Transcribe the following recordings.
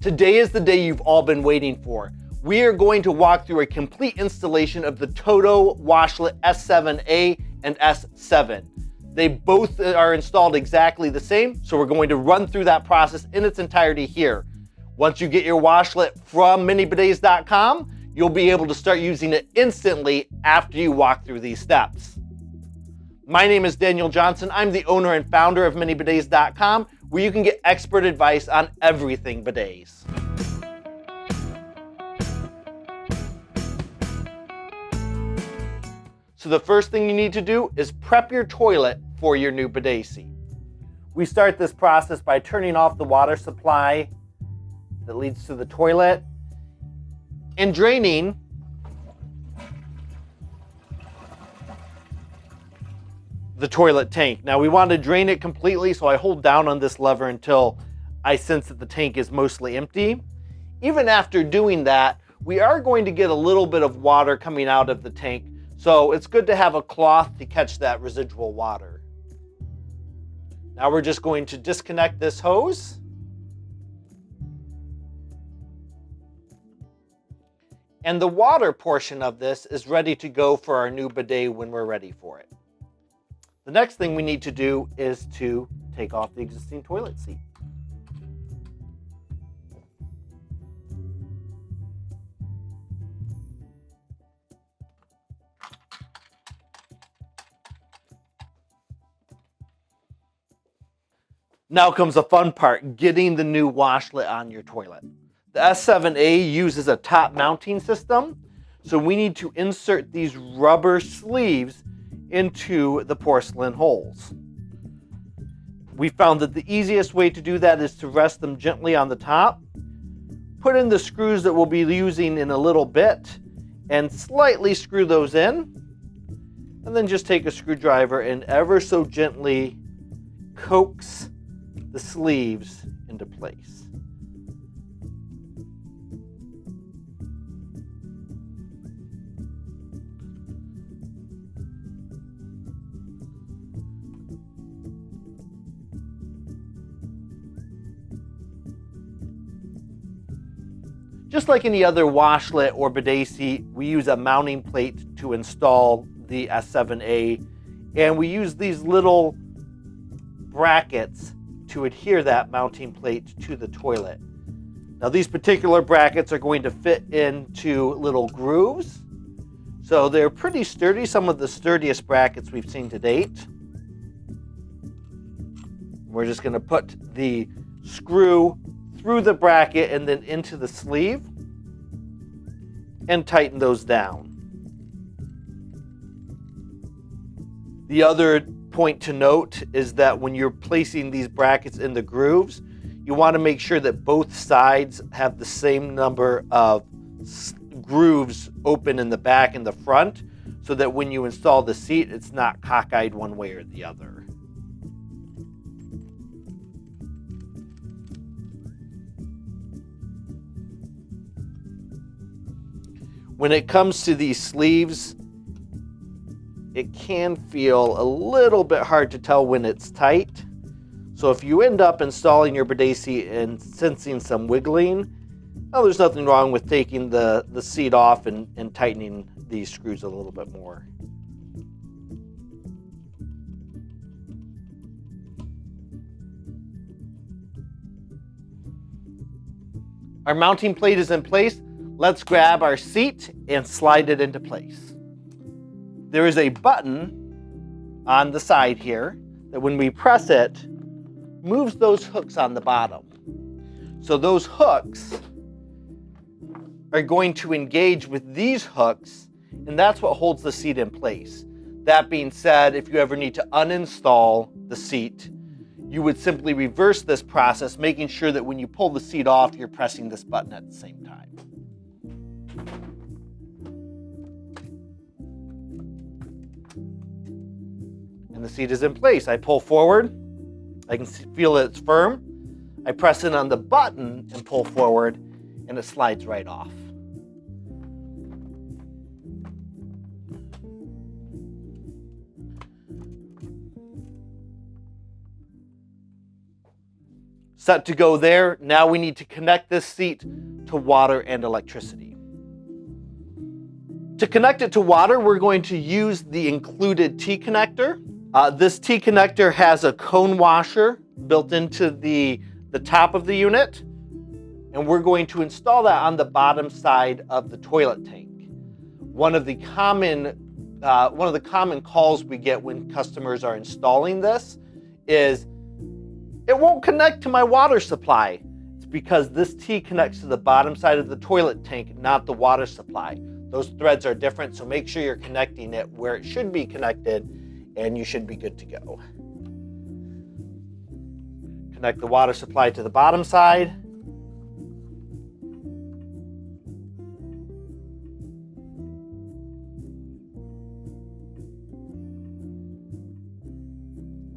Today is the day you've all been waiting for. We are going to walk through a complete installation of the TOTO Washlet S7A and S7. They both are installed exactly the same, so we're going to run through that process in its entirety here. Once you get your washlet from manybidets.com, you'll be able to start using it instantly after you walk through these steps. My name is Daniel Johnson. I'm the owner and founder of manybidets.com, where you can get expert advice on everything bidets. So the first thing you need to do is prep your toilet for your new bidet seat. We start this process by turning off the water supply that leads to the toilet and draining the toilet tank. Now we want to drain it completely, so I hold down on this lever until I sense that the tank is mostly empty. Even after doing that, we are going to get a little bit of water coming out of the tank, so it's good to have a cloth to catch that residual water. Now we're just going to disconnect this hose. And the water portion of this is ready to go for our new bidet when we're ready for it. The next thing we need to do is to take off the existing toilet seat. Now comes the fun part, getting the new washlet on your toilet. The S7A uses a top mounting system, so we need to insert these rubber sleeves into the porcelain holes. We found that the easiest way to do that is to rest them gently on the top, put in the screws that we'll be using in a little bit, and slightly screw those in, and then just take a screwdriver and ever so gently coax the sleeves into place. Just like any other washlet or bidet seat, we use a mounting plate to install the S7A, and we use these little brackets to adhere that mounting plate to the toilet. Now these particular brackets are going to fit into little grooves, so they're pretty sturdy, some of the sturdiest brackets we've seen to date. We're just going to put the screw through the bracket and then into the sleeve and tighten those down. The other point to note is that when you're placing these brackets in the grooves, you want to make sure that both sides have the same number of grooves open in the back and the front, so that when you install the seat, it's not cockeyed one way or the other. When it comes to these sleeves, it can feel a little bit hard to tell when it's tight. So if you end up installing your bidet seat and sensing some wiggling, well, there's nothing wrong with taking the seat off and tightening these screws a little bit more. Our mounting plate is in place. Let's grab our seat and slide it into place. There is a button on the side here that when we press it, moves those hooks on the bottom. So those hooks are going to engage with these hooks, and that's what holds the seat in place. That being said, if you ever need to uninstall the seat, you would simply reverse this process, making sure that when you pull the seat off, you're pressing this button at the same time. And the seat is in place. I pull forward. I can feel it's firm. I press in on the button and pull forward, and it slides right off. Set to go there. Now we need to connect this seat to water and electricity. To connect it to water, we're going to use the included T-connector. This T-connector has a cone washer built into the top of the unit, and we're going to install that on the bottom side of the toilet tank. One of the common calls we get when customers are installing this is, it won't connect to my water supply. It's because this T connects to the bottom side of the toilet tank, not the water supply. Those threads are different, so make sure you're connecting it where it should be connected, and you should be good to go. Connect the water supply to the bottom side.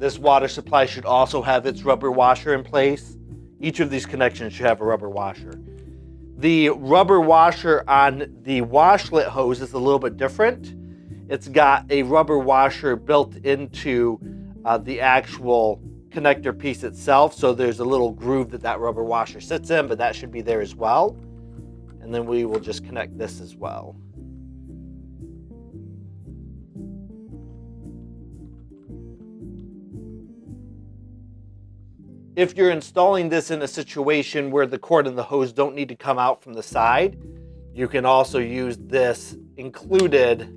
This water supply should also have its rubber washer in place. Each of these connections should have a rubber washer. The rubber washer on the washlet hose is a little bit different. It's got a rubber washer built into the actual connector piece itself, so there's a little groove that rubber washer sits in, but that should be there as well. And then we will just connect this as well. If you're installing this in a situation where the cord and the hose don't need to come out from the side, you can also use this included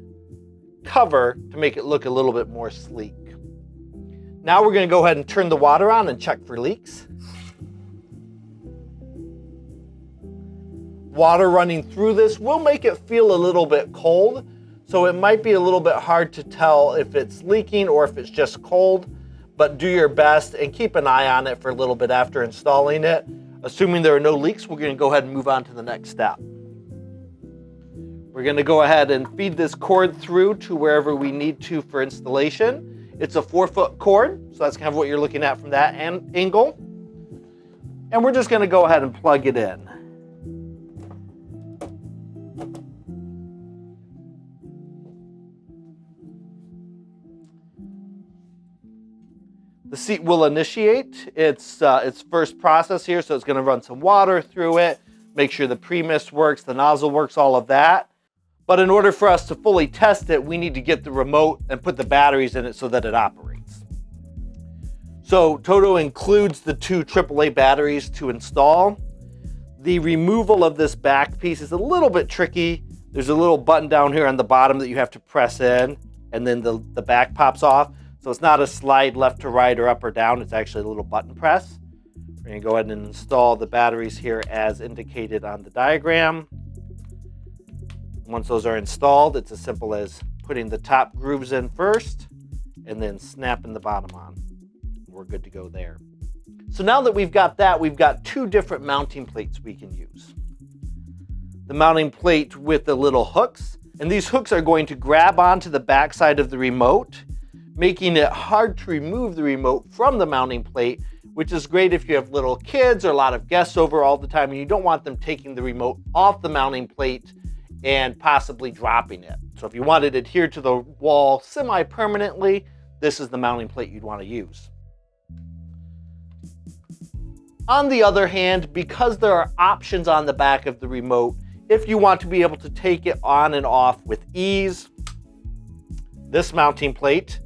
cover to make it look a little bit more sleek. Now we're going to go ahead and turn the water on and check for leaks. Water running through this will make it feel a little bit cold, so it might be a little bit hard to tell if it's leaking or if it's just cold. But do your best and keep an eye on it for a little bit after installing it. Assuming there are no leaks, we're going to go ahead and move on to the next step. We're going to go ahead and feed this cord through to wherever we need to for installation. It's a 4-foot cord, so that's kind of what you're looking at from that angle. And we're just going to go ahead and plug it in. The seat will initiate its first process here, so it's going to run some water through it, make sure the pre-mist works, the nozzle works, all of that. But in order for us to fully test it, we need to get the remote and put the batteries in it so that it operates. So TOTO includes the 2 AAA batteries to install. The removal of this back piece is a little bit tricky. There's a little button down here on the bottom that you have to press in, and then the back pops off. So it's not a slide left to right or up or down, it's actually a little button press. We're going to go ahead and install the batteries here as indicated on the diagram. Once those are installed, it's as simple as putting the top grooves in first and then snapping the bottom on. We're good to go there. So now that we've got that, we've got 2 different mounting plates we can use. The mounting plate with the little hooks, and these hooks are going to grab onto the back side of the remote, making it hard to remove the remote from the mounting plate, which is great if you have little kids or a lot of guests over all the time and you don't want them taking the remote off the mounting plate and possibly dropping it. So if you want it adhered to the wall semi-permanently, this is the mounting plate you'd want to use. On the other hand, because there are options on the back of the remote, if you want to be able to take it on and off with ease, this mounting plate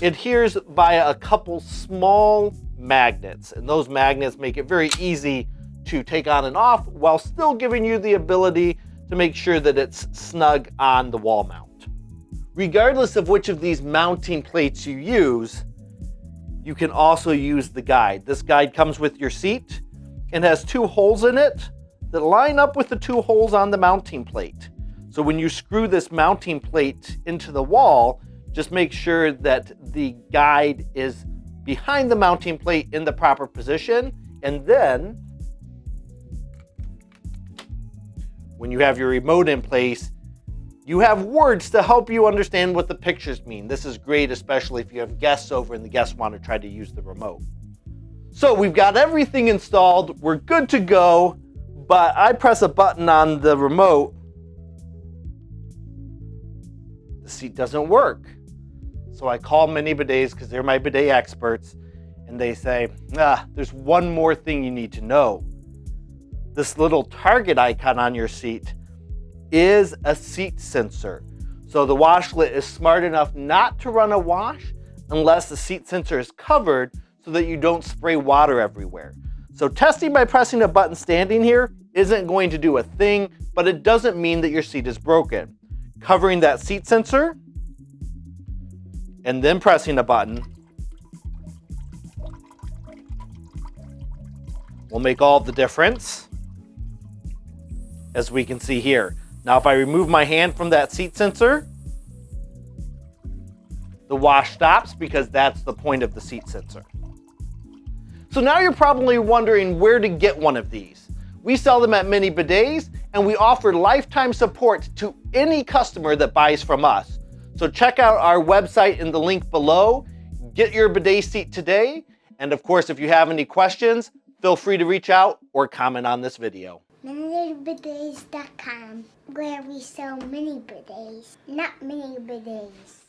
adheres via a couple small magnets, and those magnets make it very easy to take on and off while still giving you the ability to make sure that it's snug on the wall mount. Regardless of which of these mounting plates you use, you can also use the guide. This guide comes with your seat and has 2 holes in it that line up with the 2 holes on the mounting plate. So when you screw this mounting plate into the wall, just make sure that the guide is behind the mounting plate in the proper position, and then when you have your remote in place, you have words to help you understand what the pictures mean. This is great, especially if you have guests over and the guests want to try to use the remote. So we've got everything installed, we're good to go, but I press a button on the remote, the seat doesn't work. So I call Many Bidets because they're my bidet experts, and they say, there's one more thing you need to know. This little target icon on your seat is a seat sensor. So the washlet is smart enough not to run a wash unless the seat sensor is covered so that you don't spray water everywhere. So testing by pressing a button standing here isn't going to do a thing, but it doesn't mean that your seat is broken. Covering that seat sensor and then pressing a button will make all the difference, as we can see here. Now, if I remove my hand from that seat sensor, the wash stops because that's the point of the seat sensor. So now you're probably wondering where to get one of these. We sell them at Many Bidets, and we offer lifetime support to any customer that buys from us. So check out our website in the link below. Get your bidet seat today. And of course, if you have any questions, feel free to reach out or comment on this video. ManyBidets.com, where we sell mini bidets, not mini bidets.